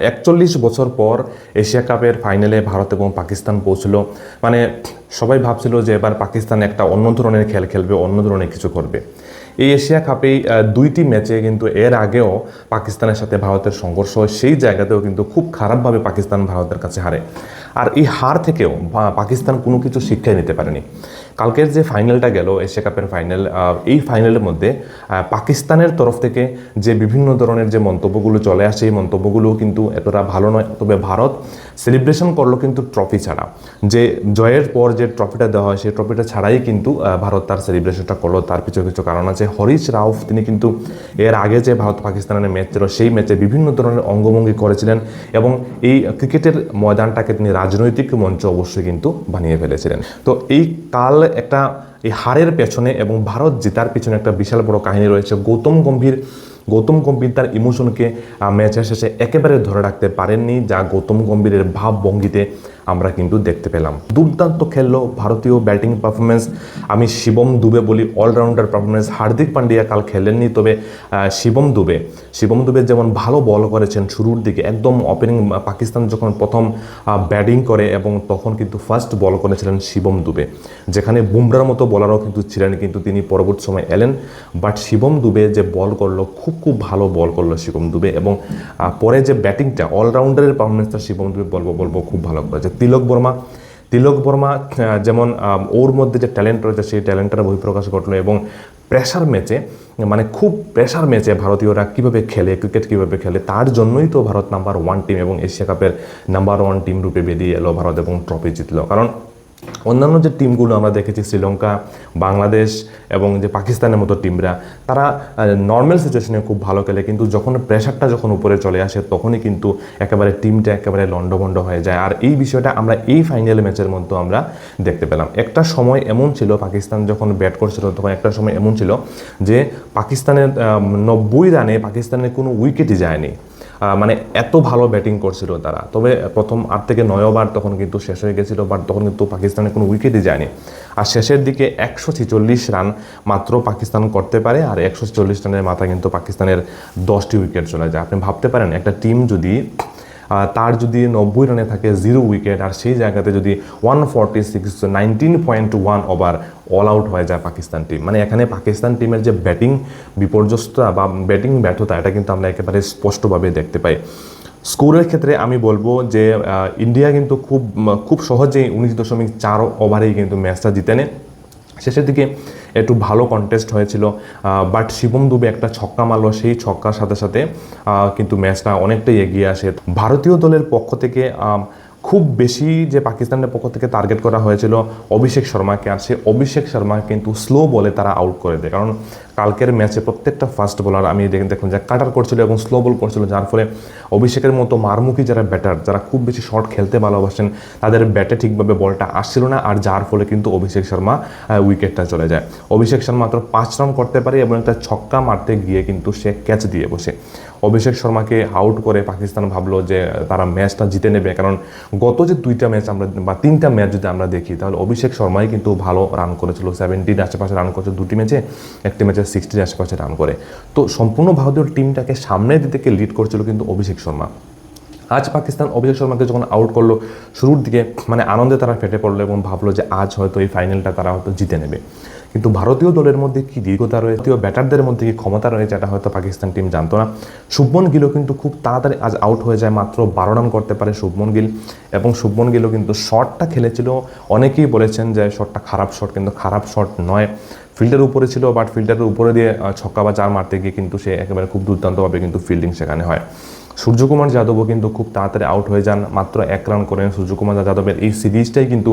41 বছর পর এশিয়া কাপের ফাইনালে ভারত এবং পাকিস্তান পৌঁছলো। মানে সবাই ভাবছিল যে এবার পাকিস্তান একটা অন্য ধরনের খেল খেলবে, অন্য ধরনের কিছু করবে। এই এশিয়া কাপেই দুইটি ম্যাচে কিন্তু এর আগেও পাকিস্তানের সাথে ভারতের সংঘর্ষ হয়, সেই জায়গাতেও কিন্তু খুব খারাপভাবে পাকিস্তান ভারতের কাছে হারে। আর এই হার থেকেও পাকিস্তান কোনো কিছু শিক্ষাই নিতে পারেনি। কালকের যে ফাইনালটা গেল এশিয়া কাপের ফাইনাল, এই ফাইনালের মধ্যে পাকিস্তানের তরফ থেকে যে বিভিন্ন ধরনের যে মন্তব্যগুলো চলে আসে, এই মন্তব্যগুলো কিন্তু এতটা ভালো নয়। তবে ভারত সেলিব্রেশন করলো কিন্তু ট্রফি ছাড়া, যে জয়ের পর যে ট্রফিটা দেওয়া হয় সেই ট্রফিটা ছাড়াই কিন্তু ভারত তার সেলিব্রেশনটা করলো। তার কিছু কিছু কারণ আছে। হরিশ রাউফ তিনি কিন্তু এর আগে যে ভারত পাকিস্তানের ম্যাচ ছিল সেই ম্যাচে বিভিন্ন ধরনের অঙ্গভঙ্গি করেছিলেন এবং এই ক্রিকেটের ময়দানটাকে তিনি রাজনৈতিক মঞ্চ অবশ্যই কিন্তু বানিয়ে ফেলেছিলেন। তো এই কাল একটা এই হারের পেছনে এবং ভারত জেতার পেছনে একটা বিশাল বড় কাহিনী রয়েছে। গৌতম গম্ভীর তার ইমোশনকে ম্যাচের শেষে একেবারে ধরে রাখতে পারেননি, যা গৌতম গম্ভীরের ভাবভঙ্গিতে আমরা কিন্তু দেখতে পেলাম। দুর্দান্ত খেললো ভারতীয় ব্যাটিং পারফরমেন্স। আমি শিবম দুবে বলি অলরাউন্ডার পারফরমেন্স। হার্দিক পান্ডিয়া কাল খেলেননি, তবে শিবম দুবে যেমন ভালো বল করেছেন শুরুর দিকে, একদম ওপেনিং পাকিস্তান যখন প্রথম ব্যাটিং করে এবং তখন কিন্তু ফার্স্ট বল করেছিলেন শিবম দুবে, যেখানে বুমরার মতো বলারও কিন্তু ছিলেন, কিন্তু তিনি পরবর্তী সময় এলেন। বাট শিবম দুবে যে বল করলো, খুব ভালো বল করলো শিবম দুবে। এবং পরে যে ব্যাটিংটা অলরাউন্ডারের পারফরমেন্সটা শিবম দুবে বলবো খুব ভালো করেছে। তিলক বর্মা যেমন ওর মধ্যে যে ট্যালেন্ট রয়েছে সেই ট্যালেন্টের বহিঃপ্রকাশ ঘটলো। এবং প্রেশার ম্যাচে, মানে খুব প্রেশার ম্যাচে ভারতীয়রা কীভাবে খেলে, ক্রিকেট কীভাবে খেলে, তার জন্যই তো ভারত নাম্বার 1 টিম এবং এশিয়া কাপের নাম্বার 1 টিম রূপে বেরিয়ে এলো ভারত এবং ট্রফি জিতলো। কারণ অন্যান্য যে টিমগুলো আমরা দেখেছি, শ্রীলঙ্কা, বাংলাদেশ এবং যে পাকিস্তানের মতো টিমরা, তারা নর্মাল সিচুয়েশনে খুব ভালো খেলে, কিন্তু যখন প্রেশারটা যখন উপরে চলে আসে তখনই কিন্তু একেবারে টিমটা একেবারে লন্ডভন্ড হয়ে যায়। আর এই বিষয়টা আমরা এই ফাইনাল ম্যাচের মধ্যে আমরা দেখতে পেলাম। একটা সময় এমন ছিল, পাকিস্তান যখন ব্যাট করছিল তখন একটা সময় এমন ছিল যে পাকিস্তানের 90 রানে পাকিস্তানের কোনো উইকেটই যায়নি। মানে এত ভালো ব্যাটিং করছিল তারা। তবে প্রথম 8 থেকে 9 ওভার তখন কিন্তু শেষ হয়ে গেছিলো, বাট তখন কিন্তু পাকিস্তানের কোনো উইকেটই যায়নি। আর শেষের দিকে 146 রান মাত্র পাকিস্তান করতে পারে, আর 146 রানের মাথায় কিন্তু পাকিস্তানের 10টি উইকেট চলে যায়। আপনি ভাবতে পারেন একটা টিম যদি তার যদি 90 রানে থাকে 0 উইকেট, আর সেই জায়গাতে যদি 146 19.1 ওভার অল আউট হয়ে যায় পাকিস্তান টিম, মানে এখানে পাকিস্তান টিমের যে ব্যাটিং বিপর্যস্ততা বা ব্যাটিং ব্যর্থতা, এটা কিন্তু আমরা একেবারে স্পষ্টভাবে দেখতে পাই। স্কোরের ক্ষেত্রে আমি বলবো যে ইন্ডিয়া কিন্তু খুব সহজেই 19.4 ওভারেই কিন্তু ম্যাচটা জিতে নেয়। শেষের দিকে একটু ভালো কন্টেস্ট হয়েছিল, বাট শিবম দুবে একটা ছক্কা মারলো, সেই ছক্কার সাথে সাথে কিন্তু ম্যাচটা অনেকটাই এগিয়ে আসে। ভারতীয় দলের পক্ষ থেকে খুব বেশি যে পাকিস্তানের পক্ষ থেকে টার্গেট করা হয়েছিল অভিষেক শর্মাকে, আর সেই অভিষেক শর্মা কিন্তু স্লো বলে তারা আউট করে দেয়। কারণ কালকের ম্যাচে প্রত্যেকটা ফাস্ট বোলার আমি দেখুন যে কাটার করছিল এবং স্লো বল করছিল, যার ফলে অভিষেকের মতো মারমুখী যারা ব্যাটার, যারা খুব বেশি শট খেলতে ভালোবাসেন, তাদের ব্যাটে ঠিকভাবে বলটা আসছিল না, আর যার ফলে কিন্তু অভিষেক শর্মা উইকেটটা চলে যায়। অভিষেক শর্মা মাত্র 5 রান করতে পারে এবং একটা ছক্কা মারতে গিয়ে কিন্তু সে ক্যাচ দিয়ে বসে। অভিষেক শর্মাকে আউট করে পাকিস্তান ভাবলো যে তারা ম্যাচটা জিতে নেবে, কারণ গত যে 2টা ম্যাচ আমরা বা 3টা ম্যাচ যদি আমরা দেখি, তাহলে অভিষেক শর্মাই কিন্তু ভালো রান করেছিল, 70 আশেপাশে রান করেছে 2টি ম্যাচে, একটি ম্যাচে 60 আশেপাশে রান করে। তো সম্পূর্ণ ভারতীয় টিমটাকে সামনের দিকে লিড করছিল কিন্তু অভিষেক শর্মা। আজ পাকিস্তান অভিষেক শর্মাকে যখন আউট করলো শুরুর দিকে, মানে আনন্দে তারা ফেটে পড়লো এবং ভাবলো যে আজ হয়তো এই ফাইনালটা তারা হয়তো জিতে নেবে। কিন্তু ভারতীয় দলের মধ্যে কি দীর্ঘতা রয়েছে, ভারতীয় ব্যাটারদের মধ্যে কি ক্ষমতা রয়েছে, এটা হয়তো পাকিস্তান টিম জানতো না। শুভমন গিলও কিন্তু খুব তাড়াতাড়ি আজ আউট হয়ে যায়, মাত্র 12 রান করতে পারে শুভমন গিল। এবং শুভমন গিলও কিন্তু শটটা খেলেছিল, অনেকেই বলেছেন যে শটটা খারাপ শট, কিন্তু খারাপ শট নয়। ফিল্ডের উপরে ছিল, বাট ফিল্ডারের উপরে দিয়ে ছক্কা বা 4 মারতে গিয়ে কিন্তু সে একেবারে খুব দুর্দান্তভাবে কিন্তু ফিল্ডিং সেখানে হয়। সূর্যকুমার যাদবও কিন্তু খুব তাড়াতাড়ি আউট হয়ে যান, মাত্র 1 রান করেন। সূর্যকুমার যাদবের এই সিরিজটাই কিন্তু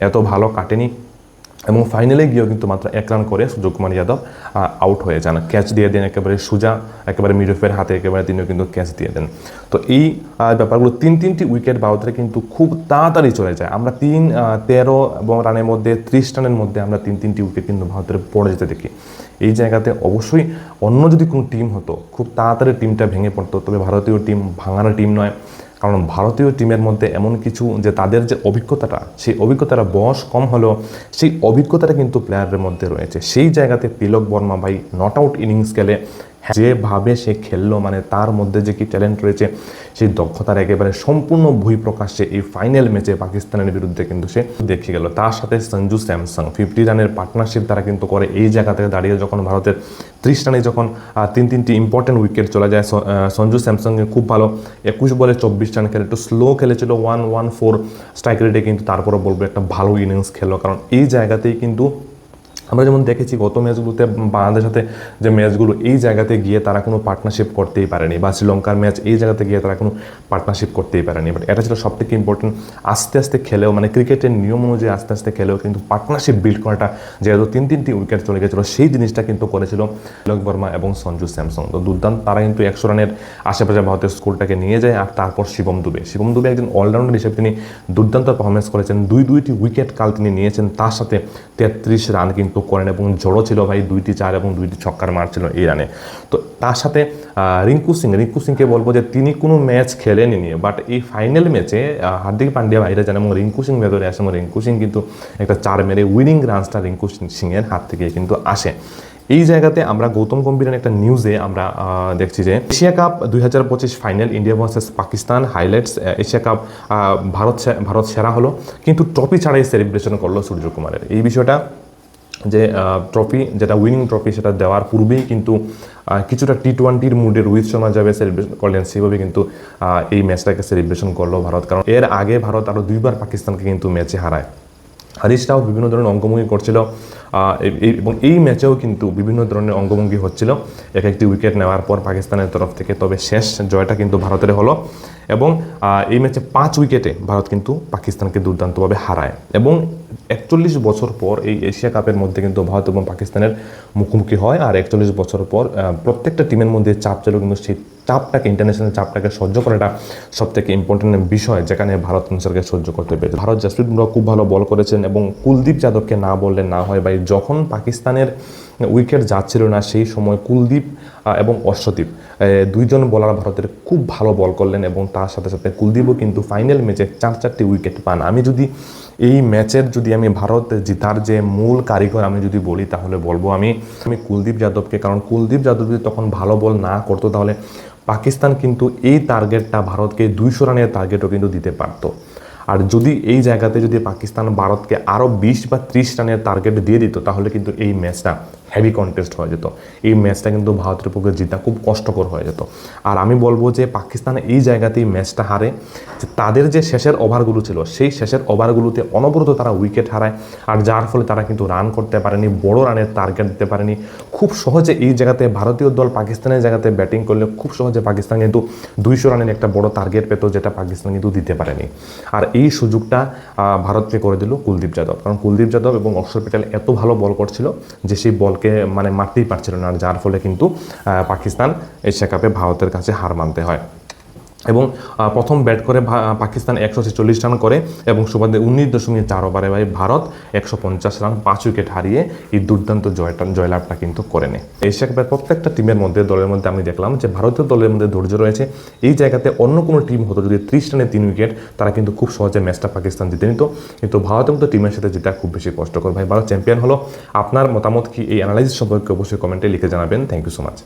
এত ভালো কাটেনি এবং ফাইনালে গিয়েও কিন্তু মাত্র 1 রান করে সূর্যকুমার যাদব আউট হয়ে যান। ক্যাচ দিয়ে দেন একেবারে সোজা, একেবারে মিডঅফের হাতে একেবারে তিনিও কিন্তু ক্যাচ দিয়ে দেন। তো এই ব্যাপারগুলো 3টি উইকেট ভারতের কিন্তু খুব তাড়াতাড়ি চলে যায়। আমরা 13 রানের মধ্যে 30 রানের মধ্যে আমরা 3টি উইকেট কিন্তু ভারতের পড়ে যেতে দেখি। এই জায়গাতে অবশ্যই অন্য যদি কোনো টিম হতো খুব তাড়াতাড়ি টিমটা ভেঙে পড়তো, তবে ভারতীয় টিম ভাঙার টিম নয়। কারণ ভারতীয় টিমের মধ্যে এমন কিছু যে তাদের যে অভিজ্ঞতাটা, সেই অভিজ্ঞতাটা বয়স কম হলেও সেই অভিজ্ঞতাটা কিন্তু প্লেয়ারের মধ্যে রয়েছে। সেই জায়গাতে তিলক বর্মা ভাই নট আউট ইনিংস খেলে যেভাবে সে খেললো, মানে তার মধ্যে যে কি ট্যালেন্ট রয়েছে, সেই দক্ষতার একেবারে সম্পূর্ণ বহিঃপ্রকাশ্যে এই ফাইনাল ম্যাচে পাকিস্তানের বিরুদ্ধে কিন্তু সে দেখে গেল। তার সাথে সঞ্জু স্যামসং 50 রানের পার্টনারশিপ তারা কিন্তু করে। এই জায়গা থেকে দাঁড়িয়ে যখন ভারতের 30 রানে যখন তিনটি ইম্পর্টেন্ট উইকেট চলে যায়, সঞ্জু স্যামসংকে খুব ভালো 21 বলে 24 রান খেলে, একটু স্লো খেলেছিল 114 স্ট্রাইক রেটে, কিন্তু তারপরে বলবো একটা ভালো ইনিংস খেললো। কারণ এই জায়গাতেই কিন্তু আমরা যেমন দেখেছি গত ম্যাচগুলোতে বাংলাদেশের সাথে যে ম্যাচগুলো, এই জায়গাতে গিয়ে তারা কোনো পার্টনারশিপ করতেই পারেনি, বা শ্রীলঙ্কার ম্যাচ এই জায়গাতে গিয়ে তারা কোনো পার্টনারশিপ করতেই পারেনি। বাট এটা ছিল সবথেকে ইম্পর্টেন্ট। আস্তে আস্তে খেলেও, মানে ক্রিকেটের নিয়ম অনুযায়ী আস্তে আস্তে খেলেও কিন্তু পার্টনারশিপ বিল্ড করাটা, যেহেতু তিনটি উইকেট চলে গেছিলো, সেই জিনিসটা কিন্তু করেছিল তিলক বর্মা এবং সঞ্জু স্যামসং। তো দুর্দান্ত, তারা কিন্তু 100 রানের আশেপাশে ভারতের স্কোরটাকে নিয়ে যায়। আর তারপর শিবম দুবে একজন অলরাউন্ডার হিসেবে তিনি দুর্দান্ত পারফরমেন্স করেছেন, দুইটি উইকেট কাল তিনি নিয়েছেন, তার সাথে 33 রান কিন্তু করেন, এবং জড়ো ছিল ভাই 2টি 4 এবং 2টি ছক্কার মার ছিল এই রানে। তো তার সাথে রিঙ্কু সিংকে বলবো যে তিনি কোনো ম্যাচ খেলেনি নিয়ে, বাট এই ফাইনাল ম্যাচে হার্দিক পান্ডিয়া বাইরে যান এবং রিঙ্কু সিং ভেতরে আসে, এবং রিঙ্কু সিং কিন্তু একটা 4 মেরে উইনিং রানসটা রিঙ্কু সিংয়ের হাত থেকে কিন্তু আসে। এই জায়গাতে আমরা গৌতম গম্ভীরের একটা নিউজে আমরা দেখছি যে Asia cup 2025 final India versus Pakistan highlights. Asia cup Bharat সেরা হলো, কিন্তু ট্রফি ছাড়াই সেলিব্রেশন করলো সূর্যকুমারের। এই বিষয়টা যে ট্রফি, যেটা উইনিং ট্রফি, সেটা দেওয়ার পূর্বেই কিন্তু কিছুটা টি-20 মুডে রোহিত শর্মা যাবে সেলিব্রেশন করলেন, সেভাবে কিন্তু এই ম্যাচটাকে সেলিব্রেশন করলো ভারত। কারণ এর আগে ভারত আরও 2বার পাকিস্তানকে কিন্তু ম্যাচে হারায়। হারিসটাও বিভিন্ন ধরনের অঙ্গভঙ্গি করছিল, এবং এই ম্যাচেও কিন্তু বিভিন্ন ধরনের অঙ্গভঙ্গি হচ্ছিল একটি উইকেট নেওয়ার পর পাকিস্তানের তরফ থেকে। তবে শেষ জয়টা কিন্তু ভারতের হলো, এবং এই ম্যাচে 5 উইকেটে ভারত কিন্তু পাকিস্তানকে দুর্দান্তভাবে হারায়। এবং 41 বছর পর এই এশিয়া কাপের মধ্যে কিন্তু ভারত এবং পাকিস্তানের মুখোমুখি হয়। আর 41 বছর পর প্রত্যেকটা টিমের মধ্যে চাপ ছিল, কিন্তু সেই চাপটাকে, ইন্টারন্যাশনাল চাপটাকে সহ্য করাটা সব থেকে ইম্পর্টেন্ট বিষয়, যেখানে ভারত অনুসারকে সহ্য করতে পেরেছে। ভারত জাসপ্রীত বুমরাহ খুব ভালো বল করেছেন, এবং কুলদীপ যাদবকে না বললে না হয় ভাই। যখন পাকিস্তানের উইকেট যাচ্ছিল না, সেই সময় কুলদীপ এবং অর্শদীপ দুইজন বোলার ভারতের খুব ভালো বল করলেন, এবং তার সাথে সাথে কুলদীপও কিন্তু ফাইনাল ম্যাচে 4-4টি উইকেট পান। আমি যদি এই ম্যাচের আমি ভারত জিতার যে মূল কারিগর আমি যদি বলি, তাহলে বলবো আমি কুলদীপ যাদবকে। কারণ কুলদীপ যাদব যদি তখন ভালো বল না করতো, তাহলে পাকিস্তান কিন্তু এই টার্গেটটা ভারতকে 200 রানের টার্গেটও কিন্তু দিতে পারতো। আর যদি এই জায়গাতে পাকিস্তান ভারতকে আরও 20 বা 30 রানের টার্গেট দিয়ে দিত, তাহলে কিন্তু এই ম্যাচটা হেভি কন্টেস্ট হয়ে যেত। এই ম্যাচটা কিন্তু ভারতের পক্ষে জিতা খুব কষ্টকর হয়ে যেত। আর আমি বলবো যে পাকিস্তান এই জায়গাতেই ম্যাচটা হারে, যে তাদের যে শেষের ওভারগুলো ছিল, সেই শেষের ওভারগুলোতে অনবরত তারা উইকেট হারায়, আর যার ফলে তারা কিন্তু রান করতে পারেনি, বড় রানের টার্গেট দিতে পারেনি। খুব সহজে এই জায়গাতে ভারতীয় দল পাকিস্তানের জায়গাতে ব্যাটিং করলে খুব সহজে পাকিস্তান কিন্তু 200 রানের একটা বড় টার্গেট পেত, যেটা পাকিস্তান কিন্তু দিতে পারেনি। আর এই সুযোগটা ভারতকে করে দিল কুলদীপ যাদব। কারণ কুলদীপ যাদব এবং অক্ষর প্যাটেল এত ভালো বল করছিল যে সেই বলকে মারতেই পারছিল না, আর যার ফলে কিন্তু পাকিস্তান এশিয়া কাপে ভারতের কাছে হার মানতে হয়। এবং প্রথম ব্যাট করে পাকিস্তান 146 রান করে, এবং সুবাদে 19.4 ওভারে ভাই ভারত 150 রান 5 উইকেট হারিয়ে এই দুর্দান্ত জয়লাভটা কিন্তু করে নেয়। এশিয়া কাপের প্রত্যেকটা টিমের মধ্যে, দলের মধ্যে আমি দেখলাম যে ভারতীয় দলের মধ্যে ধৈর্য রয়েছে। এই জায়গাতে অন্য কোনো টিম হতো, যদি 30 রানে 3 উইকেট, তারা কিন্তু খুব সহজে ম্যাচটা পাকিস্তান জিতে নিত। কিন্তু ভারতের মতো টিমের সাথে যেটা খুব বেশি কষ্টকর। ভাই ভারত চ্যাম্পিয়ন হলো। আপনার মতামত কি এই অ্যানালাইসিস সম্পর্কে অবশ্যই কমেন্টে লিখে জানাবেন। Thank you so much.